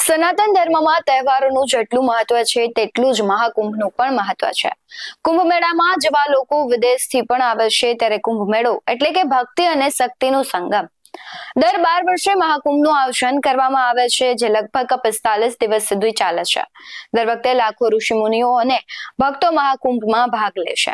સનાતન ધર્મમાં તહેવારોનું જેટલું મહત્વ છે તેટલું જ મહાકુંભનું પણ મહત્વ છે. કુંભ મેળામાં જેવા લોકો વિદેશથી પણ આવે છે ત્યારે કુંભ મેળો એટલે કે ભક્તિ અને શક્તિનો સંગમ. દર 12 વર્ષે મહાકુંભનું આયોજન કરવામાં આવે છે, જે લગભગ 45 દિવસ સુધી ચાલે છે. દર વખતે લાખો ઋષિ મુનિઓ અને ભક્તો મહાકુંભમાં ભાગ લે છે.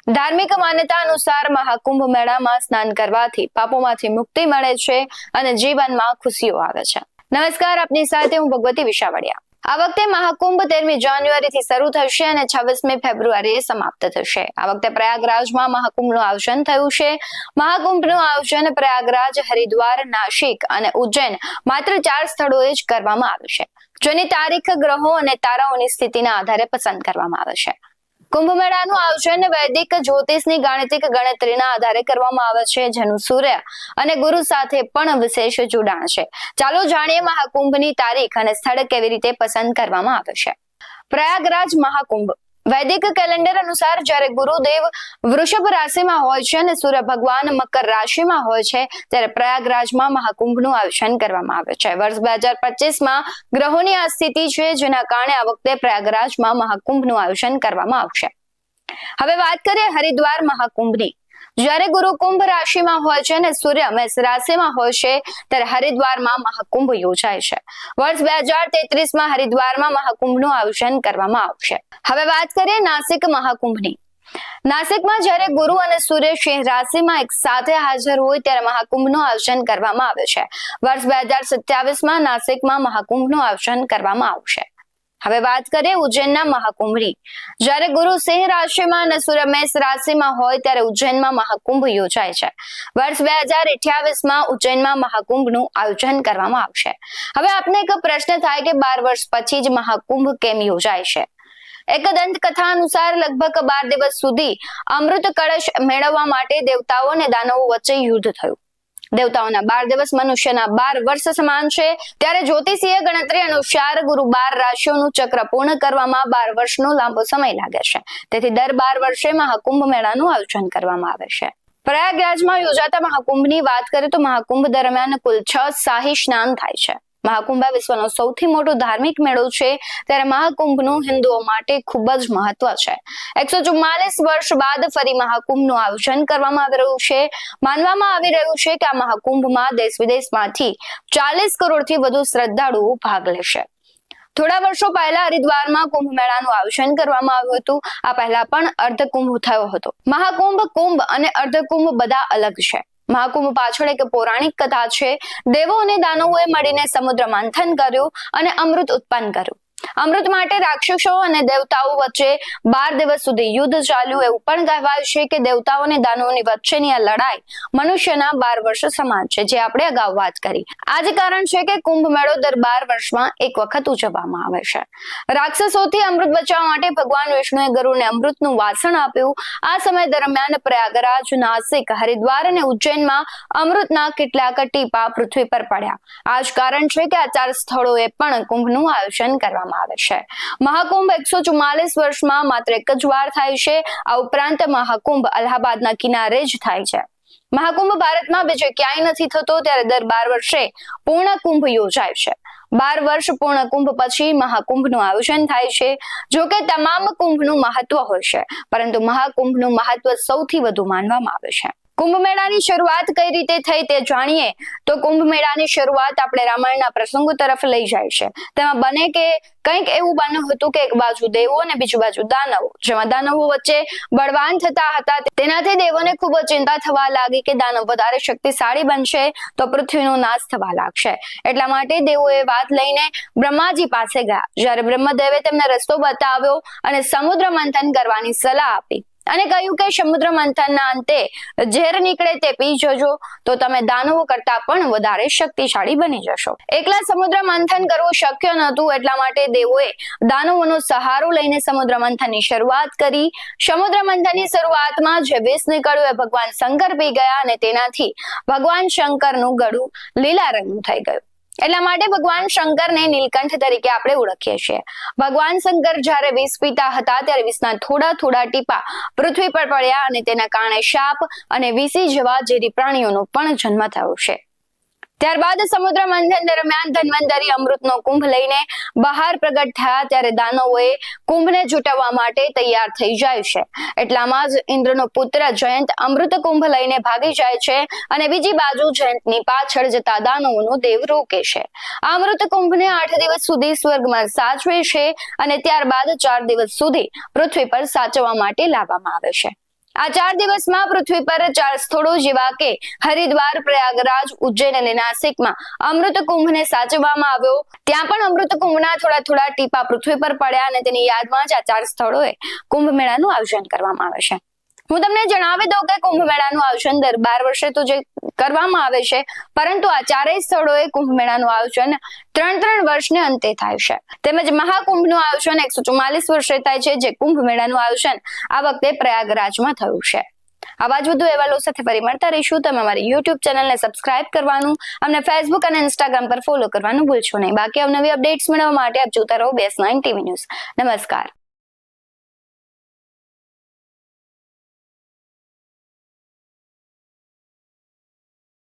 ધાર્મિક માન્યતા અનુસાર મહાકુંભ મેળામાં સ્નાન કરવાથી પાપોમાંથી મુક્તિ મળે છે અને જીવનમાં ખુશીઓ આવે છે. નમસ્કાર, આપની સાથે હું ભગવતી વિશાવડિયા. આ વખતે મહાકુંભ 13મી જાન્યુઆરીથી શરૂ થશે અને 26મી ફેબ્રુઆરીએ સમાપ્ત થશે. આ વખતે પ્રયાગરાજમાં મહાકુંભનું આયોજન થયું છે. મહાકુંભનું આયોજન પ્રયાગરાજ, હરિદ્વાર, નાસિક અને ઉજ્જૈન માત્ર 4 સ્થળોએ જ કરવામાં આવ્યું છે, જેની તારીખ ગ્રહો અને તારાઓની સ્થિતિના આધારે પસંદ કરવામાં આવે છે. કુંભ મેળાનું આયોજન વૈદિક જ્યોતિષની ગાણિતિક ગણતરીના આધારે કરવામાં આવે છે, જેનું સૂર્ય અને ગુરુ સાથે પણ વિશેષ જોડાણ છે. ચાલો જાણીએ મહાકુંભની તારીખ અને સ્થળ કેવી રીતે પસંદ કરવામાં આવે છે. પ્રયાગરાજ મહાકુંભ. વૈદિક કેલેન્ડર અનુસાર જ્યારે ગુરુદેવ વૃષભ રાશિમાં હોય છે અને સૂર્ય ભગવાન મકર રાશિમાં હોય છે, ત્યારે પ્રયાગરાજમાં મહાકુંભનું આયોજન કરવામાં આવે છે. વર્ષ 2025માં ગ્રહોની આ સ્થિતિ છે, જેના કારણે આ વખતે પ્રયાગરાજમાં મહાકુંભનું આયોજન કરવામાં આવશે. હવે વાત કરીએ હરિદ્વાર મહાકુંભની. જ્યારે ગુરુ કુંભ રાશિમાં હોય છે અને સૂર્ય મેષ રાશિમાં હોય છે, ત્યારે હરિદ્વારમાં મહાકુંભ યોજાય છે. વર્ષ 2033માં હરિદ્વારમાં મહાકુંભનું આયોજન કરવામાં આવશે. હવે વાત કરીએ નાસિક મહાકુંભની. નાસિકમાં જ્યારે ગુરુ અને સૂર્ય સિંહ રાશિમાં એક સાથે હાજર હોય ત્યારે મહાકુંભનું આયોજન કરવામાં આવે છે. વર્ષ 2027માં નાસિકમાં મહાકુંભનું આયોજન કરવામાં આવશે. હવે વાત કરીએ ઉજ્જૈનના મહાકુંભની. જ્યારે ગુરુ સિંહ રાશિમાં અને સૂર્ય મેષ રાશિમાં હોય ત્યારે ઉજ્જૈનમાં મહાકુંભ યોજાય છે. વર્ષ 2028માં ઉજ્જૈનમાં મહાકુંભનું આયોજન કરવામાં આવશે. હવે આપને એક પ્રશ્ન થાય કે 12 વર્ષ પછી જ મહાકુંભ કેમ યોજાય છે? એક દંતકથા અનુસાર લગભગ 12 દિવસ સુધી અમૃત કળશ મેળવવા માટે દેવતાઓ અને દાનવો વચ્ચે યુદ્ધ થયું. દેવતાઓના 12 દિવસ મનુષ્યના 12 વર્ષ સમાન છે. ત્યારે જ્યોતિષીય ગણતરી અનુસાર ગુરુ 12 રાશિઓનું ચક્ર પૂર્ણ કરવામાં 12 વર્ષનો લાંબો સમય લાગે છે. તેથી દર 12 વર્ષે મહાકુંભ મેળાનું આયોજન કરવામાં આવે છે. પ્રયાગરાજમાં યોજાતા મહાકુંભની વાત કરીએ તો મહાકુંભ દરમિયાન કુલ 6 શાહી સ્નાન થાય છે. મહાકુંભ વિશ્વનો સૌથી મોટો ધાર્મિક મેળો છે, ત્યારે મહાકુંભનું હિન્દુઓ માટે ખૂબ જ મહત્વ છે. 144 વર્ષ બાદ ફરી મહાકુંભનું આયોજન કરવામાં આવી રહ્યું છે. માનવામાં આવી રહ્યું છે કે આ મહાકુંભમાં દેશ વિદેશમાંથી 40 કરોડથી વધુ શ્રદ્ધાળુઓ ભાગ લેશે. થોડા વર્ષો પહેલા હરિદ્વારમાં કુંભ મેળાનું આયોજન કરવામાં આવ્યું હતું. આ પહેલા પણ અર્ધકુંભ થયો હતો. મહાકુંભ, કુંભ અને અર્ધકુંભ બધા અલગ છે. મહાકુંભ પાછળ એક પૌરાણિક કથા છે. દેવો અને દાનવોએ મળીને સમુદ્ર મંથન કર્યું અને અમૃત ઉત્પન્ન કર્યું. અમૃત માટે રાક્ષસો અને દેવતાઓ વચ્ચે 12 દિવસ સુધી યુદ્ધ ચાલ્યું. એવું પણ કહેવાય છે કે દેવતાઓ અને દાનવોની વચ્ચેની આ લડાઈ મનુષ્યના 12 વર્ષ સમાન છે, જે આપણે અગાઉ વાત કરી. આ જ કારણ છે કે કુંભ મેળો દર 12 વર્ષમાં એક વખત ઉજવવામાં આવે છે. રાક્ષસોથી અમૃત બચાવવા માટે ભગવાન વિષ્ણુએ ગરુડને અમૃતનું વાસણ આપ્યું. આ સમય દરમિયાન પ્રયાગરાજ, નાસિક, હરિદ્વાર અને ઉજ્જૈનમાં અમૃતના કેટલાક ટીપા પૃથ્વી પર પડ્યા. આ જ કારણ છે કે આ 4 સ્થળોએ પણ કુંભનું આયોજન કરવામાં આવે છે. મહાકુંભ 144 વર્ષમાં માત્ર એક જ વાર થાય છે. આ ઉપરાંત મહાકુંભ અલ્હાબાદના કિનારે જ થાય છે. મહાકુંભ ભારતમાં બીજે ક્યાંય નથી થતો, ત્યારે દર 12 વર્ષે પૂર્ણ કુંભ યોજાય છે. 12 વર્ષ પૂર્ણ કુંભ પછી મહાકુંભનું આયોજન થાય છે. જો કે તમામ કુંભનું મહત્વ હોય છે, પરંતુ મહાકુંભનું મહત્વ સૌથી વધુ માનવામાં આવે છે. કુંભ મેળાની શરૂઆત કઈ રીતે થઈ તે જાણીએ તો કુંભ મેળાની શરૂઆત આપણે રામાયણના પ્રસંગો તરફ લઈ જાય છે. તેમાં બને કે કંઈક એવું બન્યું હતું કે એક બાજુ દેવો અને બીજી બાજુ દાનવો, જેમાં દાનવો વચ્ચે બળવાન થતા હતા. તેનાથી દેવોને ખૂબ ચિંતા થવા લાગી કે દાનવ વધારે શક્તિશાળી બનશે તો પૃથ્વીનો નાશ થવા લાગશે. એટલા માટે દેવોએ વાત લઈને બ્રહ્માજી પાસે ગયા. જ્યારે બ્રહ્મદેવે તેમને રસ્તો બતાવ્યો અને સમુદ્ર મંથન કરવાની સલાહ આપી અને કહ્યું કે સમુદ્ર મંથનના અંતે ઝેર નીકળે તે પી જજો તો તમે દાનવો કરતા પણ વધારે શક્તિશાળી બની જશો. એકલા સમુદ્ર મંથન કરવું શક્ય નહોતું, એટલા માટે દેવોએ દાનવોનો સહારો લઈને સમુદ્ર મંથનની શરૂઆત કરી. સમુદ્ર મંથનની શરૂઆતમાં જે વિષ નીકળ્યું એ ભગવાન શંકર પી ગયા અને તેનાથી ભગવાન શંકરનું ગળું લીલા રંગનું થઈ ગયું. એટલા માટે ભગવાન શંકરને નીલકંઠ તરીકે આપણે ઓળખીએ છીએ. ભગવાન શંકર જ્યારે વિષ પીતા હતા ત્યારે વિષના થોડા થોડા ટીપા પૃથ્વી પર પડ્યા અને તેના કારણે સાપ અને વીસી જેવા ઝેરી પ્રાણીઓનો પણ જન્મ થયો છે. ત્યારબાદ સમુદ્ર મંથન દરમિયાન ધન્વંતરી અમૃતનો કુંભ લઈને બહાર પ્રગટ થયા ત્યારે દાનવોએ કુંભને જુટાવવા માટે તૈયાર થઈ જાય છે. એટલામાં જ ઇન્દ્રનો પુત્ર જયંત અમૃત કુંભ લઈને ભાગી જાય છે અને બીજી બાજુ જયંતની પાછળ જતા દાનવોનો દેવ રોકે છે. આ અમૃત કુંભને 8 દિવસ સુધી સ્વર્ગમાં સાચવે છે અને ત્યારબાદ 4 દિવસ સુધી પૃથ્વી પર સાચવવા માટે લાવવામાં આવે છે. આ 4 દિવસમાં પૃથ્વી પર 4 સ્થળો જેવા કે હરિદ્વાર, પ્રયાગરાજ, ઉજ્જૈન અને નાસિકમાં અમૃત કુંભને સાચવવામાં આવ્યો. ત્યાં પણ અમૃત કુંભના થોડા ટીપા પૃથ્વી પર પડ્યા અને તેની યાદમાં જ આ 4 સ્થળોએ કુંભ મેળાનું આયોજન કરવામાં આવે છે. હું તમને જણાવી દઉં કે કુંભ મેળાનું આયોજન દર 12 વર્ષે તો જે કરવામાં આવે છે, પરંતુ આ 4 સ્થળોએ કુંભ મેળાનું આયોજન 3 વર્ષને અંતે થાય છે. તેમજ મહાકુંભનું આયોજન 144 વર્ષે થાય છે, જે કુંભ મેળાનું આયોજન આ વખતે પ્રયાગરાજમાં થયું છે. આવા જ વધુ અહેવાલો સાથે ફરી મળતા રહીશું. તમે અમારી YouTube ચેનલને સબસ્ક્રાઇબ કરવાનું, અમને Facebook અને Instagram પર ફોલો કરવાનું ભૂલશો નહીં. બાકી અવનવી અપડેટ્સ મેળવવા માટે આપ જોતા રહો BS9 TV ન્યૂઝ. નમસ્કાર.